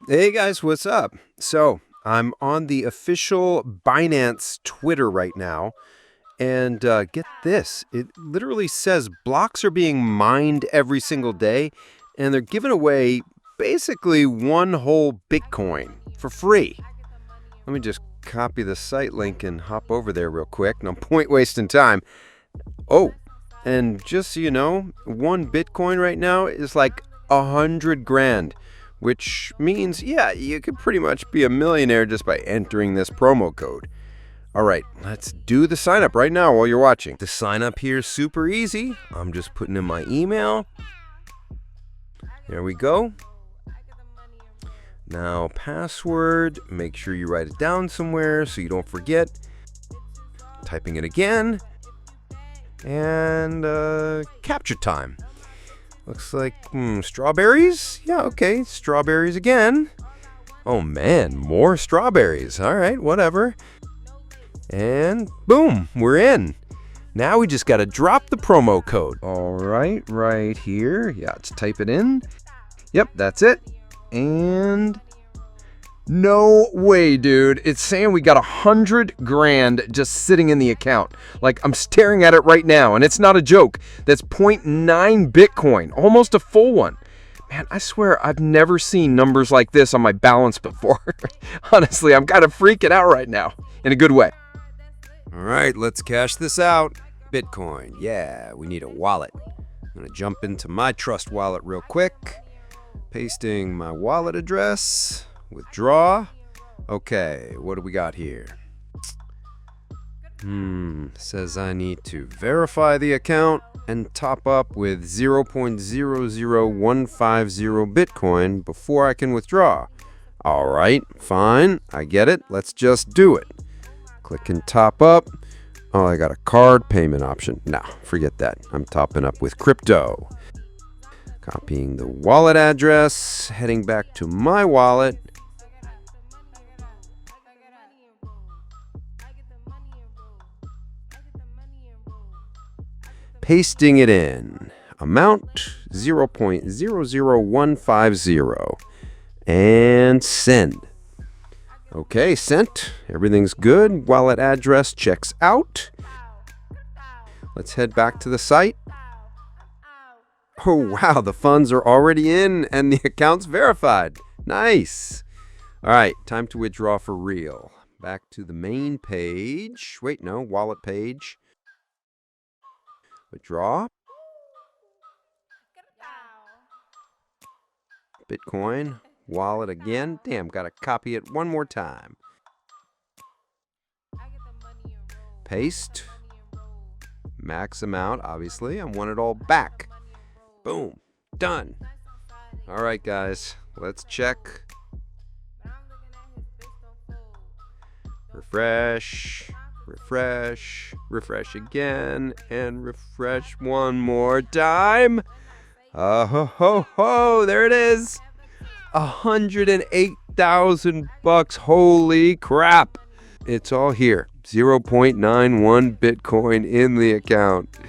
Hey guys, what's up? So, I'm on the official Binance Twitter right now, and get this, it literally says blocks are being mined every single day, and they're giving away basically one whole Bitcoin for free. Let me just copy the site link and hop over there real quick. No point wasting time. Oh, and just so you know, one Bitcoin right now is like 100 grand. Which means, yeah, you could pretty much be a millionaire just by entering this promo code. All right, let's do the sign up right now while you're watching. The sign up here is super easy. I'm just putting in my email. There we go. Now, password, make sure you write it down somewhere so you don't forget. Typing it again. And capture time. Looks like, strawberries? Yeah, okay, strawberries again. Oh man, more strawberries. All right, whatever. And boom, we're in. Now we just gotta drop the promo code. All right here. Yeah, let's type it in. Yep, that's it. And no way, dude. It's saying we got 100 grand just sitting in the account. Like, I'm staring at it right now, and it's not a joke. That's 0.9 Bitcoin, almost a full one. Man, I swear I've never seen numbers like this on my balance before. Honestly, I'm kind of freaking out right now, in a good way. All right, let's cash this out. Bitcoin, yeah, we need a wallet. I'm gonna jump into my Trust wallet real quick. Pasting my wallet address. Withdraw. Okay, what do we got here? Says I need to verify the account and top up with 0.00150 Bitcoin before I can withdraw. All right, fine, I get it. Let's just do it. Click and top up. Oh, I got a card payment option. No, forget that. I'm topping up with crypto. Copying the wallet address, heading back to my wallet. Pasting it in. Amount 0.00150. And send. Okay, sent. Everything's good. Wallet address checks out. Let's head back to the site. Oh, wow, the funds are already in and the account's verified. Nice. All right, time to withdraw for real. Back to the main page. Wait, no, wallet page. Withdraw. Bitcoin. Wallet again. Damn, gotta copy it one more time. Paste. Max amount, obviously. I want it all back. Boom. Done. All right, guys. Let's check. Refresh. Refresh. Refresh again. And refresh one more time. Ho ho ho. There it is. 108,000 bucks. Holy crap. It's all here. 0.91 Bitcoin in the account.